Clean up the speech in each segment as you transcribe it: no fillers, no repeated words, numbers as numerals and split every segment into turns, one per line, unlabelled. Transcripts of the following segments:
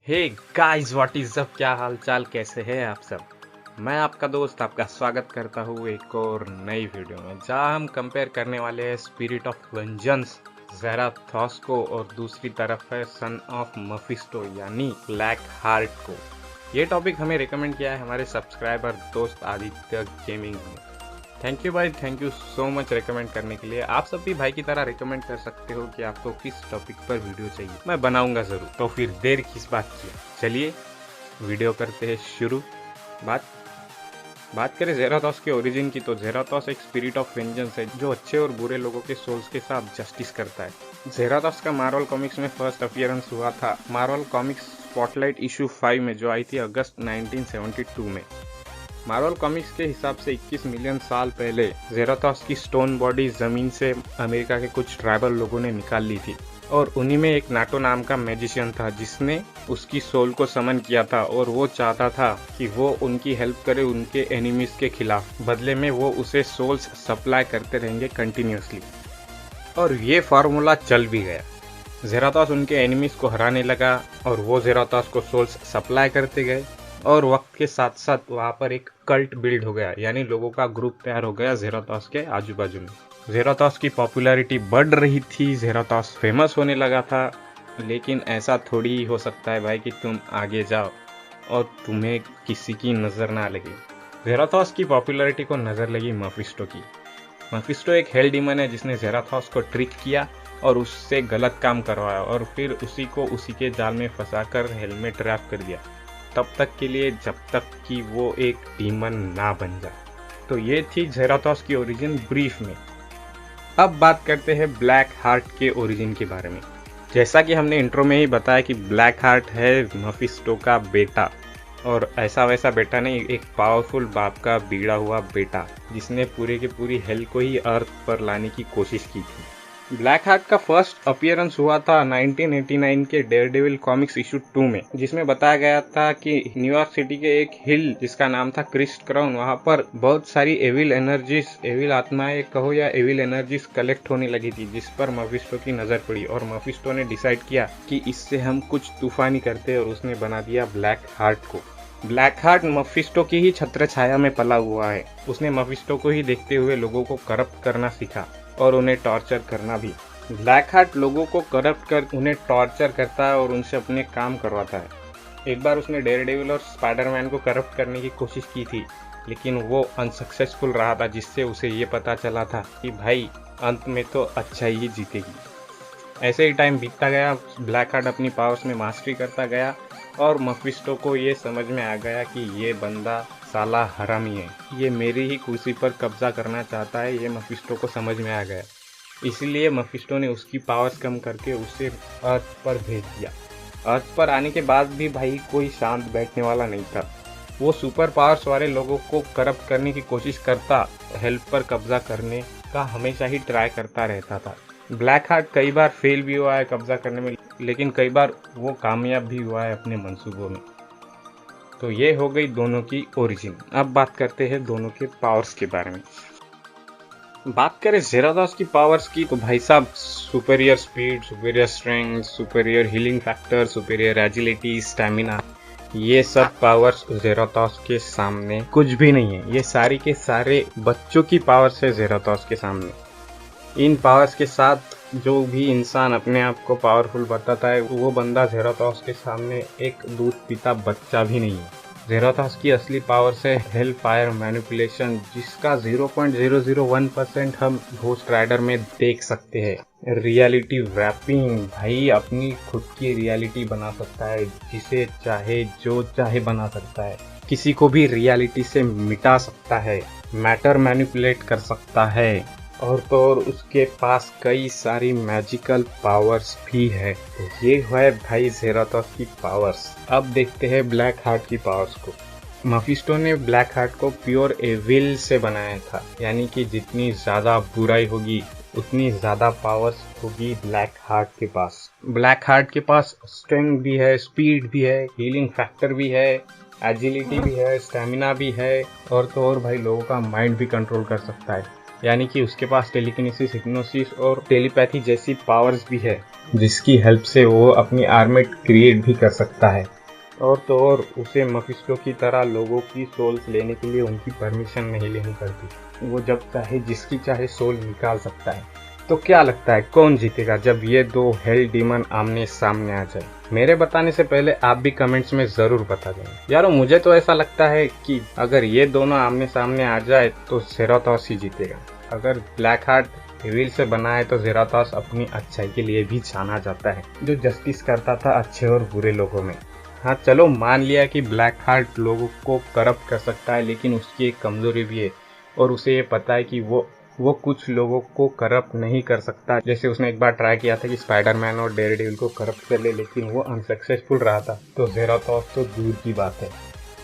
Hey guys, what is up. क्या हाल चाल, कैसे हैं आप सब। मैं आपका दोस्त आपका स्वागत करता हूँ एक और नई वीडियो में, जहाँ हम कंपेयर करने वाले हैं स्पिरिट ऑफ वेंजेंस ज़ेराथोस को और दूसरी तरफ है सन ऑफ मेफिस्टो यानी ब्लैक हार्ट को। ये टॉपिक हमें रिकमेंड किया है हमारे सब्सक्राइबर दोस्त आदित्य गेमिंग ने। थैंक यू भाई, thank you so much recommend करने के लिए। आप सब भी भाई की तरह रिकमेंड कर सकते हो कि आपको किस टॉपिक पर वीडियो चाहिए, मैं बनाऊंगा जरूर। तो फिर देर किस बात की, चलिए वीडियो करते हैं शुरू। बात करें ज़ेराथोस के ओरिजिन की, तो ज़ेराथोस एक स्पिरिट ऑफ वेंजेंस है जो अच्छे और बुरे लोगों के सोल्स के साथ जस्टिस करता है। ज़ेराथोस का मार्वल कॉमिक्स में फर्स्ट अपीयरेंस हुआ था मार्वल कॉमिक्स स्पॉटलाइट इशू 5 में, जो आई थी अगस्त 1972 में। मार्वल कॉमिक्स के हिसाब से 21 मिलियन साल पहले ज़ेराथोस की स्टोन बॉडी जमीन से अमेरिका के कुछ ट्राइबल लोगों ने निकाल ली थी, और उन्हीं में एक नाटो नाम का मैजिशियन था जिसने उसकी सोल को समन किया था, और वो चाहता था कि वो उनकी हेल्प करे उनके एनिमीज के खिलाफ। बदले में वो उसे सोल्स सप्लाई करते रहेंगे कंटिन्यूसली, और ये फार्मूला चल भी गया। ज़ेराथोस उनके एनिमीज को हराने लगा और वो ज़ेराथोस को सोल्स सप्लाई करते गए, और वक्त के साथ साथ वहाँ पर एक कल्ट बिल्ड हो गया, यानी लोगों का ग्रुप तैयार हो गया ज़ेराथोस के आजू बाजू में। ज़ेराथोस की पॉपुलैरिटी बढ़ रही थी, ज़ेराथोस फेमस होने लगा था। लेकिन ऐसा थोड़ी ही हो सकता है भाई कि तुम आगे जाओ और तुम्हें किसी की नज़र ना लगे। ज़ेराथोस की पॉपुलैरिटी को नज़र लगी मेफिस्टो की। मेफिस्टो एक हेल डीमन है जिसने ज़ेराथोस को ट्रिक किया और उससे गलत काम करवाया, और फिर उसी को उसी के जाल में फंसाकर हेल में ट्रैप कर दिया, तब तक के लिए जब तक कि वो एक डीमन ना बन जाए। तो ये थी ज़ेराथोस की ओरिजिन ब्रीफ में। अब बात करते हैं ब्लैक हार्ट के ओरिजिन के बारे में। जैसा कि हमने इंट्रो में ही बताया कि ब्लैक हार्ट है मेफिस्टो का बेटा, और ऐसा वैसा बेटा नहीं, एक पावरफुल बाप का बीड़ा हुआ बेटा जिसने पूरे की पूरी हेल को ही अर्थ पर लाने की कोशिश की थी। ब्लैक हार्ट का फर्स्ट अपीयरेंस हुआ था 1989 के डेयरडेविल कॉमिक्स इशू 2 में, जिसमें बताया गया था कि न्यूयॉर्क सिटी के एक हिल जिसका नाम था क्रिस्ट क्राउन, वहां पर बहुत सारी एविल एनर्जीज, एविल आत्माएं कहो या एविल एनर्जीज कलेक्ट होने लगी थी, जिस पर मेफिस्टो की नजर पड़ी, और मेफिस्टो ने डिसाइड किया कि इससे हम कुछ तूफानी करते, और उसने बना दिया ब्लैक हार्ट को। ब्लैक हार्ट मेफिस्टो की ही छत्र छाया में पला हुआ है। उसने मेफिस्टो को ही देखते हुए लोगों को करप्ट करना सीखा और उन्हें टॉर्चर करना भी। ब्लैक हार्ट लोगों को करप्ट कर उन्हें टॉर्चर करता है और उनसे अपने काम करवाता है। एक बार उसने डेयरडेविल और स्पाइडरमैन को करप्ट करने की कोशिश की थी, लेकिन वो अनसक्सेसफुल रहा था, जिससे उसे ये पता चला था कि भाई अंत में तो अच्छाई ही जीतेगी। ऐसे ही टाइम बीतता गया, ब्लैक हार्ट अपनी पावर्स में मास्टरी करता गया, और मेफिस्टो को ये समझ में आ गया कि ये बंदा साला हरामी है, ये मेरी ही कुर्सी पर कब्जा करना चाहता है। ये मेफिस्टो को समझ में आ गया, इसलिए मेफिस्टो ने उसकी पावर्स कम करके उसे अर्थ पर भेज दिया। अर्थ पर आने के बाद भी भाई कोई शांत बैठने वाला नहीं था। वो सुपर पावर्स वाले लोगों को करप्ट करने की कोशिश करता, हेल्प पर कब्जा करने का हमेशा ही ट्राई करता रहता था। ब्लैक हार्ट कई बार फेल भी हुआ है कब्जा करने में, लेकिन कई बार वो कामयाब भी हुआ है अपने मंसूबों में। तो ये हो गई दोनों की ओरिजिन। अब बात करते हैं दोनों के पावर्स के बारे में। बात करें ज़ेराथोस की पावर्स की, तो भाई साहब superior speed, superior strength, superior healing factor, superior agility, stamina, ये सब पावर्स ज़ेराथोस के सामने कुछ भी नहीं है। ये सारी के सारे बच्चों की पावर्स है ज़ेराथोस के सामने। इन पावर्स के साथ जो भी इंसान अपने आप को पावरफुल बताता है, वो बंदा ज़ेराथोस के सामने एक दूध पीता बच्चा भी नहीं है। ज़ेराथोस की असली पावर्स है हेल फायर मैनिपुलेशन, जिसका 0.001% हम घोस्ट राइडर में देख सकते हैं। रियलिटी रैपिंग, भाई अपनी खुद की रियलिटी बना सकता है, जिसे चाहे जो चाहे बना सकता है, किसी को भी रियलिटी से मिटा सकता है, मैटर मैनिपुलेट कर सकता है, और तो और उसके पास कई सारी मैजिकल पावर्स भी है। ये है भाई ज़ेराथोस की पावर्स। अब देखते हैं ब्लैक हार्ट की पावर्स को। मेफिस्टो ने ब्लैक हार्ट को प्योर एविल से बनाया था, यानी कि जितनी ज़्यादा बुराई होगी उतनी ज़्यादा पावर्स होगी ब्लैक हार्ट के पास। ब्लैक हार्ट के पास स्ट्रेंथ भी है, स्पीड भी है, हीलिंग फैक्टर भी है, एजिलिटी भी है, स्टैमिना भी है, और तो और भाई लोगों का माइंड भी कंट्रोल कर सकता है, यानी कि उसके पास टेलीकिनेसिस, हिप्नोसिस और टेलीपैथी जैसी पावर्स भी है, जिसकी हेल्प से वो अपनी आर्मी क्रिएट भी कर सकता है। और तो और उसे मफिस्टो की तरह लोगों की सोल्स लेने के लिए उनकी परमिशन नहीं लेनी पड़ती। वो जब चाहे जिसकी चाहे सोल निकाल सकता है। तो क्या लगता है कौन जीतेगा जब ये दो हेल डीमन आमने सामने आ जाए? मेरे बताने से पहले आप भी कमेंट्स में जरूर बता देना। यारो मुझे तो ऐसा लगता है कि अगर ये दोनों आमने सामने आ जाए तो जेराथोस ही जीतेगा। अगर ब्लैक हार्ट एविल से बना है तो जेराथोस अपनी अच्छाई के लिए भी जाना जाता है, जो जस्टिस करता था अच्छे और बुरे लोगों में। हाँ चलो मान लिया कि ब्लैक हार्ट लोगों को करप्ट कर सकता है, लेकिन उसकी एक कमजोरी भी है और उसे ये पता है कि वो कुछ लोगों को करप्ट नहीं कर सकता। जैसे उसने एक बार ट्राई किया था कि स्पाइडरमैन और डेयरडेविल को करप्ट कर ले, लेकिन वो अनसक्सेसफुल रहा था। तो जेराथोस तो दूर की बात है,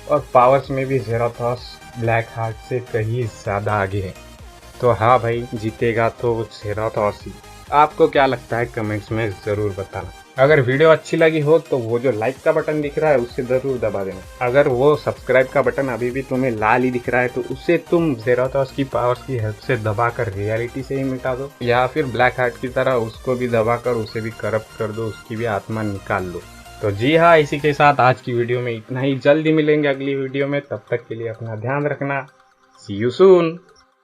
और पावर्स में भी जेराथोस ब्लैक हार्ट से कहीं ज्यादा आगे है। तो हाँ भाई, जीतेगा तो जेराथोस ही। आपको क्या लगता है कमेंट्स में जरूर बताना। अगर वीडियो अच्छी लगी हो तो वो जो लाइक का बटन दिख रहा है उसे जरूर दबा देना। अगर वो सब्सक्राइब का बटन अभी भी तुम्हें लाल ही दिख रहा है तो उसे तुम जेराथोस की पावर्स की हेल्प से दबाकर रियलिटी से ही मिटा दो, या फिर ब्लैक हार्ट की तरह उसको भी दबाकर उसे भी करप्ट कर दो, उसकी भी आत्मा निकाल लो। तो जी हाँ, इसी के साथ आज की वीडियो में इतना ही। जल्दी मिलेंगे अगली वीडियो में, तब तक के लिए अपना ध्यान रखना। सी यू सून।